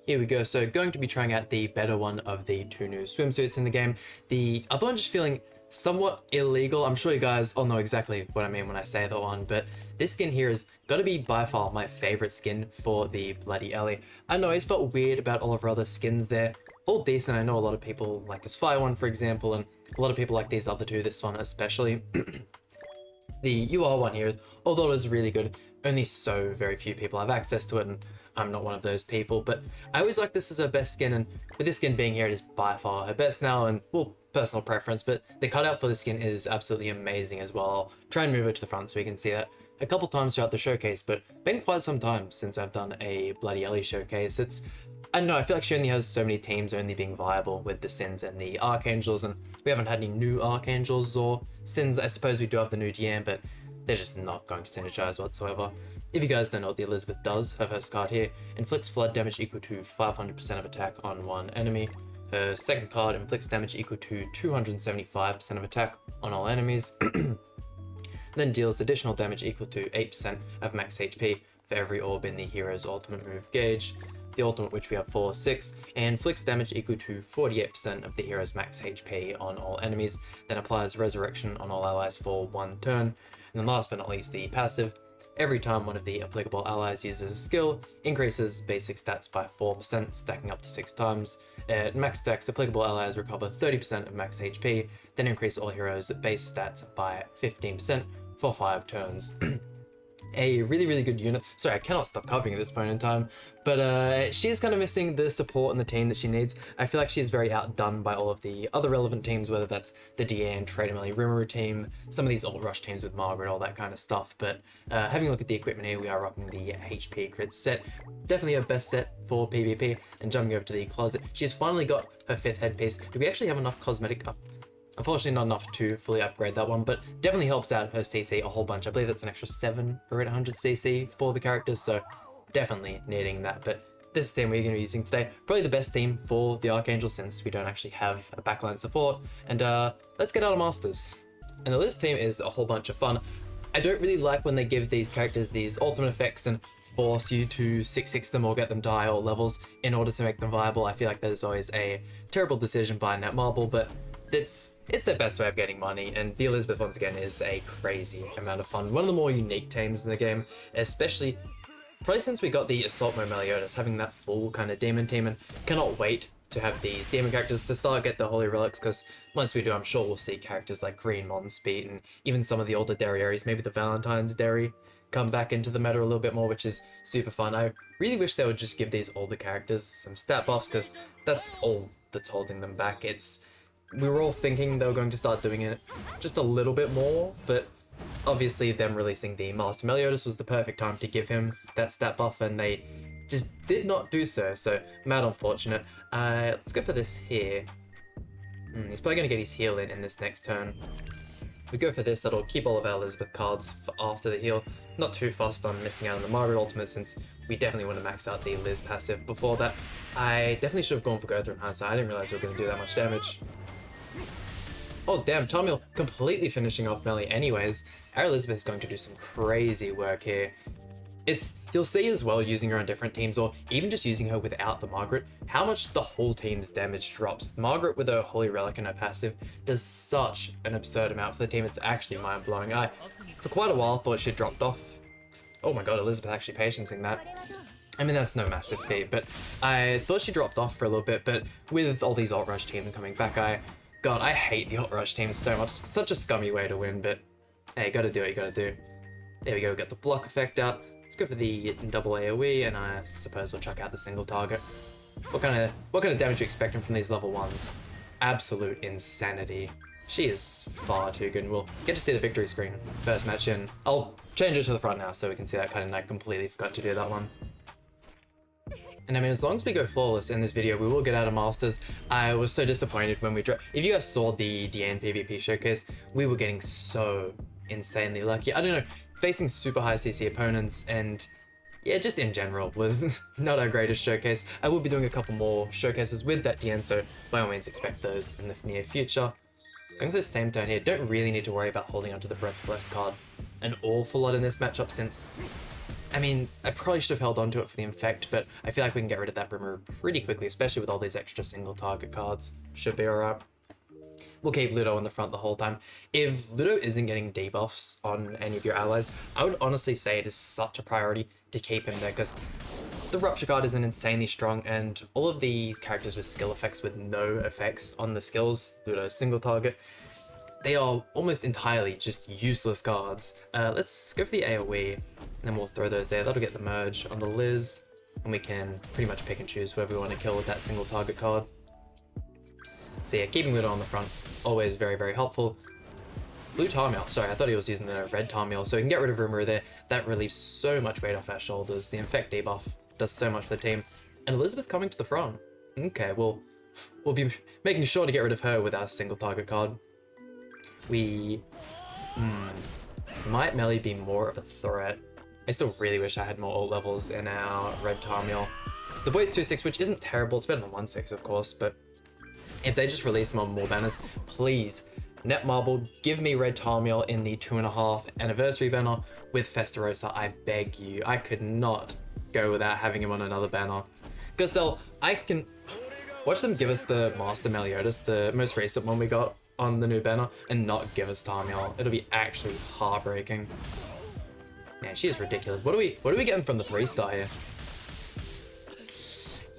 Here we go, so going to be trying out the better one of the two new swimsuits in the game. The other one just feeling somewhat illegal. I'm sure you guys all know exactly what I mean when I say that one, but this skin here has got to be by far my favorite skin for the Bloody Ellie. I know, I just felt weird about all of her other skins there. All decent, I know a lot of people like this fire one, for example, and a lot of people like these other two, this one especially. The UR one here, although it is really good, only so very few people have access to it, and I'm not one of those people, but I always like this as her best skin, and with this skin being here, it is by far her best now, and, well, personal preference, but the cutout for the skin is absolutely amazing as well. I'll try and move it to the front so you can see that a couple times throughout the showcase, but been quite some time since I've done a Bloody Ellie showcase. I don't know, I feel like she only has so many teams only being viable with the Sins and the Archangels, and we haven't had any new Archangels or Sins. I suppose we do have the new Deanne, but they're just not going to synergize whatsoever. If you guys don't know what the Elizabeth does, her first card here inflicts flood damage equal to 500% of attack on one enemy. Her second card inflicts damage equal to 275% of attack on all enemies. Then deals additional damage equal to 8% of max HP for every orb in the hero's ultimate move gauge. The ultimate, which we have for 6, and inflicts damage equal to 48% of the hero's max HP on all enemies, then applies resurrection on all allies for 1 turn. And then last but not least, the passive. Every time one of the applicable allies uses a skill, increases basic stats by 4%, stacking up to 6 times. At max stacks, applicable allies recover 30% of max HP, then increase all heroes' base stats by 15% for 5 turns. A really good unit. Sorry, I cannot stop coughing at this point in time, but she's kind of missing the support and the team that she needs. I feel like she's very outdone by all of the other relevant teams, whether that's the Deanne, Trader Millie, Rimuru team, some of these alt rush teams with Margaret, all that kind of stuff. But having a look at the equipment here, we are rocking the HP crit set. Definitely her best set for PvP. And jumping over to the closet, she's finally got her 5th headpiece. Do we actually have enough cosmetic Unfortunately, not enough to fully upgrade that one, but definitely helps out her CC a whole bunch. I believe that's an extra 7 or 800 CC for the characters, so definitely needing that. But this is the theme we're going to be using today. Probably the best theme for the Archangel since we don't actually have a backline support. And let's get out of Masters. And the list team is a whole bunch of fun. I don't really like when they give these characters these ultimate effects and force you to 6-6 them or get them to high ult levels in order to make them viable. I feel like that is always a terrible decision by Netmarble, but it's their best way of getting money, and the Elizabeth once again is a crazy amount of fun. One of the more unique teams in the game, especially probably since we got the Assault Mode Meliodas, having that full kind of demon team, and cannot wait to have these demon characters to start get the Holy Relics, because once we do, I'm sure we'll see characters like Green Mon Speed and even some of the older Derrieres, maybe the Valentine's Derry, come back into the meta a little bit more, which is super fun. I really wish they would just give these older characters some stat buffs, because that's all that's holding them back. We were all thinking they were going to start doing it just a little bit more, but obviously them releasing the Master Meliodas was the perfect time to give him that stat buff, and they just did not do so, so mad unfortunate. Let's go for this here. He's probably going to get his heal in this next turn. We go for this, that'll keep all of our Elizabeth cards for after the heal. Not too fussed on missing out on the Margaret ultimate, since we definitely want to max out the Liz passive before that. I definitely should have gone for Gotha in hindsight. I didn't realize we were going to do that much damage. Oh damn, Tamil completely finishing off Melly anyways. Our Elizabeth is going to do some crazy work here. You'll see as well, using her on different teams, or even just using her without the Margaret, how much the whole team's damage drops. Margaret with her Holy Relic and her passive does such an absurd amount for the team, it's actually mind-blowing. I, for quite a while, thought she dropped off. Oh my god, Elizabeth actually patiencing that. I mean, that's no massive feat, but I thought she dropped off for a little bit, but with all these alt rush teams coming back, God, I hate the alt rush teams so much. It's such a scummy way to win, but hey, you gotta do what you gotta do. There we go, get the block effect out. Let's go for the double AoE, and I suppose we'll chuck out the single target. What kind of damage are you expecting from these level 1s? Absolute insanity. She is far too good, and we'll get to see the victory screen first match in. I'll change it to the front now so we can see that cutting. I completely forgot to do that one. And I mean, as long as we go flawless in this video, we will get out of Masters. I was so disappointed when we dropped. If you guys saw the Deanne PvP showcase, we were getting so insanely lucky. I don't know, facing super high CC opponents, and yeah, just in general was not our greatest showcase. I will be doing a couple more showcases with that Deanne, so by all means expect those in the near future. Going for the same turn here, don't really need to worry about holding onto the Breath Bless card an awful lot in this matchup, since I mean, I probably should have held on to it for the Infect, but I feel like we can get rid of that Rumor pretty quickly, especially with all these extra single target cards. Should be alright. We'll keep Ludo in the front the whole time. If Ludo isn't getting debuffs on any of your allies, I would honestly say it is such a priority to keep him there, because the Rupture card isn't insanely strong, and all of these characters with skill effects with no effects on the skills, Ludo's single target, they are almost entirely just useless cards. Let's go for the AoE, and then we'll throw those there. That'll get the merge on the Liz, and we can pretty much pick and choose whoever we want to kill with that single target card. So yeah, keeping Ludo on the front, always very, very helpful. Blue Tarmiel, sorry, I thought he was using the red Tarmiel, so we can get rid of Rumor there. That relieves so much weight off our shoulders. The Infect debuff does so much for the team. And Elizabeth coming to the front. Okay, we'll be making sure to get rid of her with our single target card. We might melee be more of a threat. I still really wish I had more ult levels in our red Tarmiel. The boy's 2-6, which isn't terrible. It's better than 1-6, of course, but if they just release more banners, please, Netmarble, give me red Tarmiel in the 2.5 anniversary banner with Festarossa. I beg you. I could not go without having him on another banner. Because I can watch them give us the Master Meliodas, the most recent one we got on the new banner, and not give us Tarmiel. It'll be actually heartbreaking. Man, she is ridiculous. What are we getting from the 3-star here?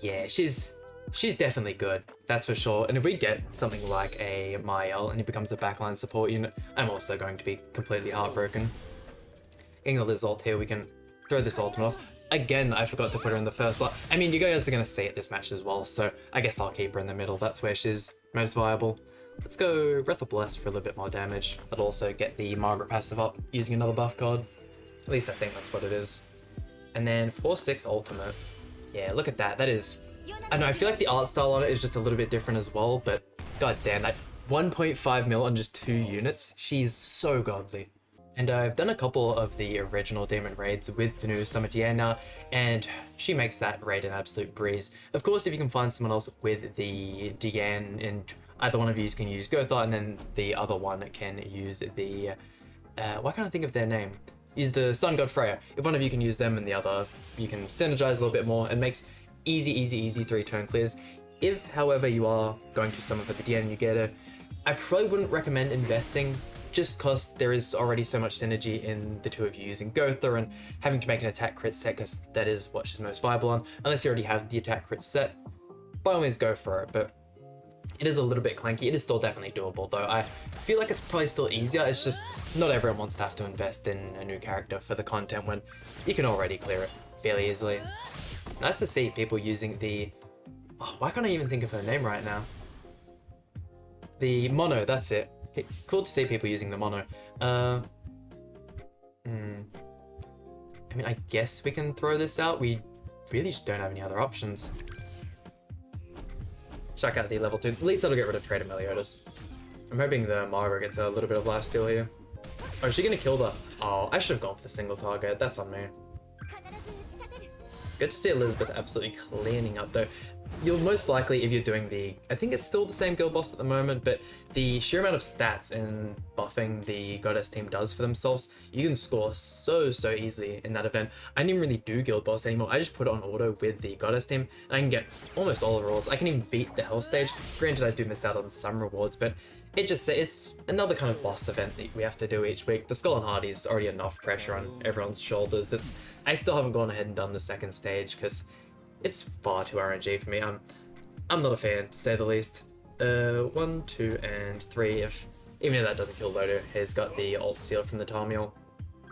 Yeah, she's definitely good, that's for sure. And if we get something like a Mael and he becomes a backline support unit, I'm also going to be completely heartbroken. Getting the Liz ult here, we can throw this ultimate off. Again, I forgot to put her in the first slot. I mean, you guys are going to see it this match as well, so I guess I'll keep her in the middle. That's where she's most viable. Let's go Breath of Bless for a little bit more damage. That'll also get the Margaret passive up using another buff card. At least I think that's what it is. And then 4-6 ultimate. Yeah, look at that. That is... I know, I feel like the art style on it is just a little bit different as well, but god damn, that 1.5 mil on just 2 units, she's so godly. And I've done a couple of the original Demon raids with the new Summer Diana, and she makes that raid an absolute breeze. Of course, if you can find someone else with the Diane, and either one of you can use Gothar, and then the other one can use the... why can't I think of their name? Use the Sun God Freya. If one of you can use them and the other, you can synergize a little bit more, and makes easy 3-turn clears. If, however, you are going to summon for the DN and you get her, I probably wouldn't recommend investing, just because there is already so much synergy in the two of you using Gotha and having to make an attack crit set, because that is what she's most viable on. Unless you already have the attack crit set, by all means go for it, but it is a little bit clanky. It is still definitely doable, though. I feel like it's probably still easier. It's just not everyone wants to have to invest in a new character for the content when you can already clear it fairly easily. Nice to see people using the... Oh, why can't I even think of her name right now? The Mono, that's it. Cool to see people using the Mono. I mean, I guess we can throw this out. We really just don't have any other options. Check out the level 2. At least that'll get rid of Trader Meliodas. I'm hoping the Margaret gets a little bit of lifesteal here. Oh, is she gonna kill the... Oh, I should have gone for the single target. That's on me. Good to see Elizabeth absolutely cleaning up, though. You'll most likely, if you're doing the... I think it's still the same guild boss at the moment, but the sheer amount of stats and buffing the Goddess team does for themselves, you can score so easily in that event. I didn't even really do guild boss anymore. I just put it on auto with the Goddess team, and I can get almost all the rewards. I can even beat the Hell stage. Granted, I do miss out on some rewards, but it's another kind of boss event that we have to do each week. The Skull and Heart is already enough pressure on everyone's shoulders. I still haven't gone ahead and done the second stage because it's far too RNG for me. I'm not a fan, to say the least. 1, 2, and 3. Even if that doesn't kill Lodo, he's got the ult seal from the Tarmiel.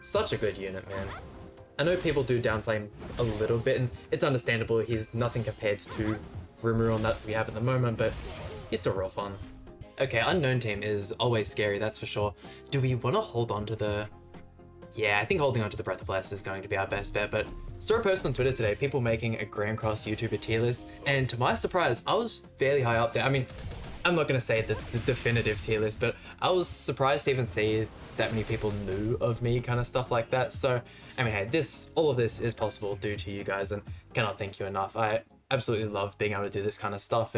Such a good unit, man. I know people do downplay him a little bit, and it's understandable. He's nothing compared to Rimuru that we have at the moment, but he's still real fun. Okay, Unknown Team is always scary, that's for sure. Do we want to hold on to the... Yeah, I think holding on to the Breath of Bless is going to be our best bet, but saw a post on Twitter today, people making a Grand Cross YouTuber tier list, and to my surprise, I was fairly high up there. I mean, I'm not going to say that's the definitive tier list, but I was surprised to even see that many people knew of me, kind of stuff like that. So, I mean, hey, all of this is possible due to you guys, and cannot thank you enough. I absolutely love being able to do this kind of stuff.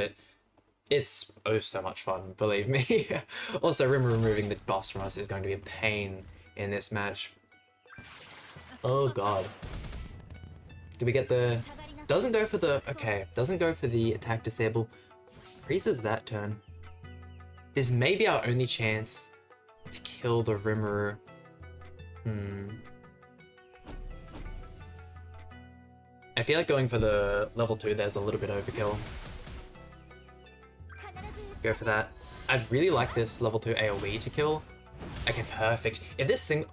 It's so much fun, believe me. Also, removing the buffs from us is going to be a pain in this match. Oh god. Do we get the... Doesn't go for the... Okay, doesn't go for the attack disable. Freezes that turn. This may be our only chance to kill the Rimuru. I feel like going for the level 2 there's a little bit overkill. Go for that. I'd really like this level 2 AoE to kill. Okay, perfect. If this if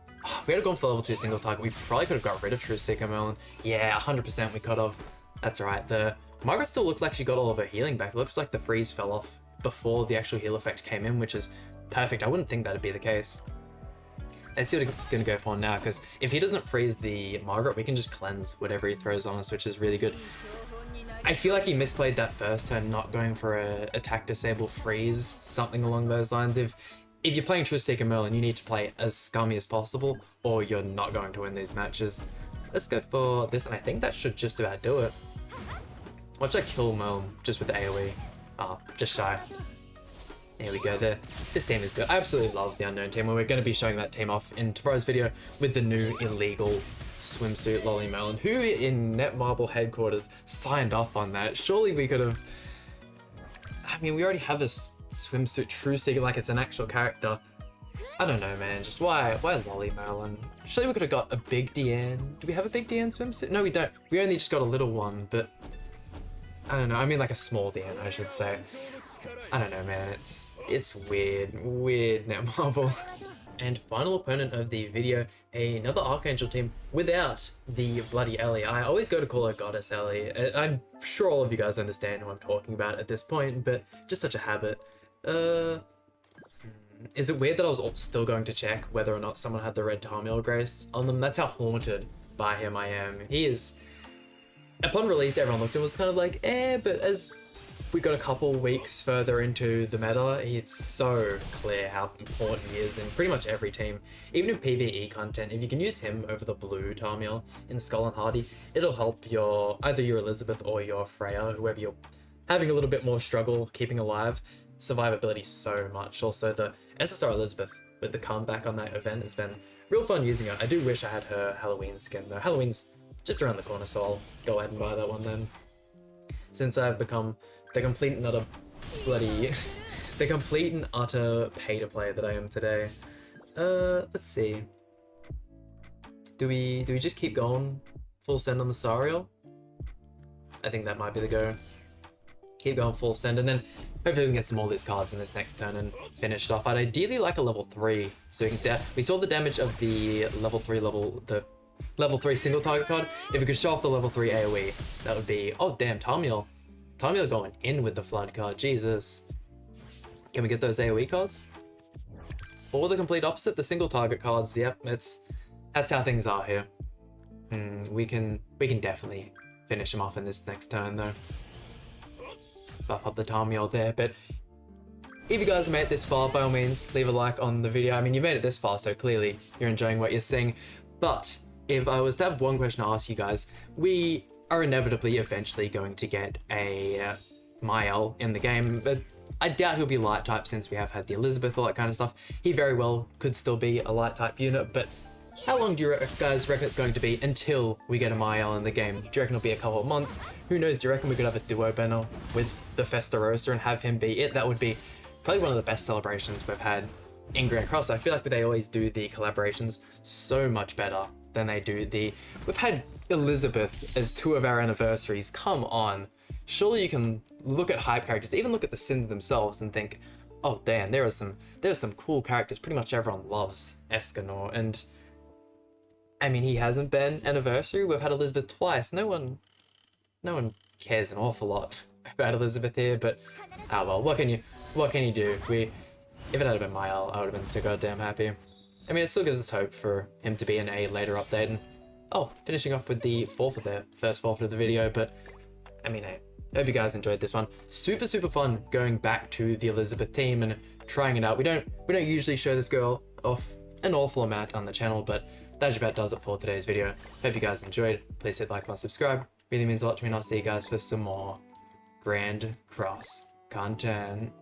we had gone for level 2 single target, we probably could have got rid of True Seeker Merlin. Yeah, 100% we could have. That's alright. The Margaret still looked like she got all of her healing back. It looks like the freeze fell off before the actual heal effect came in, which is perfect. I wouldn't think that'd be the case. Let's see what we're gonna go for now, because if he doesn't freeze the Margaret, we can just cleanse whatever he throws on us, which is really good. I feel like he misplayed that first turn, not going for a attack disable freeze, something along those lines. If you're playing True Seeker Merlin, you need to play as scummy as possible, or you're not going to win these matches. Let's go for this, and I think that should just about do it. Watch that kill Merlin just with the AoE. Oh, just shy. There we go. This team is good. I absolutely love the Unknown team, and we're going to be showing that team off in tomorrow's video with the new illegal swimsuit Lolly Merlin, who in Netmarble headquarters signed off on that. Surely we could have... I mean, we already have a swimsuit True Seeker, like it's an actual character. I don't know, man. Just why Lolly Merlin? Surely we could have got a big Deanne. Do we have a big Deanne swimsuit? No, we don't. We only just got a little one, but... I don't know. I mean, like a small Deanne, I should say. I don't know, man. It's weird Netmarble. And final opponent of the video, another Archangel team without the bloody Ellie. I always go to call her Goddess Ellie. I'm sure all of you guys understand who I'm talking about at this point, but just such a habit. Is it weird that I was still going to check whether or not someone had the red Tarmiel Grace on them? That's how haunted by him I am. He is... Upon release, everyone looked and was kind of like, but as we got a couple weeks further into the meta, it's so clear how important he is in pretty much every team. Even in PvE content, if you can use him over the blue Tarmiel in Skull and Hardy, it'll help either your Elizabeth or your Freya, whoever you're having a little bit more struggle keeping alive. Survivability so much. Also, the SSR Elizabeth with the comeback on that event has been real fun using it. I do wish I had her Halloween skin though. Halloween's just around the corner, so I'll go ahead and buy that one then. Since I've become the complete and utter the complete and utter pay-to-play that I am today. Let's see. Do we just keep going full send on the Sariel? I think that might be the go. Keep going full send, and then hopefully we can get some more of these cards in this next turn and finish it off. I'd ideally like a level 3, so you can see we saw the damage of the level 3 single target card. If we could show off the level 3 AoE, that would be... Oh damn, Tarmiel going in with the Flood card, Jesus. Can we get those AoE cards? Or the complete opposite, the single target cards. Yep, that's how things are here. We can definitely finish him off in this next turn though. Buff up the Tarmiel there, but if you guys made it this far, by all means, leave a like on the video. I mean, you made it this far, so clearly you're enjoying what you're seeing. But if I was to have one question to ask you guys, we are inevitably eventually going to get a Mael in the game, but I doubt he'll be light type since we have had the Elizabeth, all that kind of stuff. He very well could still be a light type unit, but how long do you guys reckon it's going to be until we get a Mael in the game? Do you reckon it'll be a couple of months? Who knows? Do you reckon we could have a duo banner with the Festarossa and have him be it? That would be probably one of the best celebrations we've had in Grand Cross. I feel like they always do the collaborations so much better than they do we've had Elizabeth as 2 of our anniversaries. Come on. Surely you can look at hype characters, even look at the Sins themselves and think, oh damn, there's some cool characters. Pretty much everyone loves Escanor, and I mean, he hasn't been anniversary. We've had Elizabeth twice. No one cares an awful lot about Elizabeth here, but well, what can you do? If it had been Mael, I would have been so goddamn happy. I mean, it still gives us hope for him to be in a later update. And finishing off with the first forfeit of the video. But I mean, hey, hope you guys enjoyed this one. Super fun going back to the Elizabeth team and trying it out. We don't usually show this girl off an awful amount on the channel, but that just about does it for today's video. Hope you guys enjoyed. Please hit like and subscribe. Really means a lot to me, and I'll see you guys for some more Grand Cross content.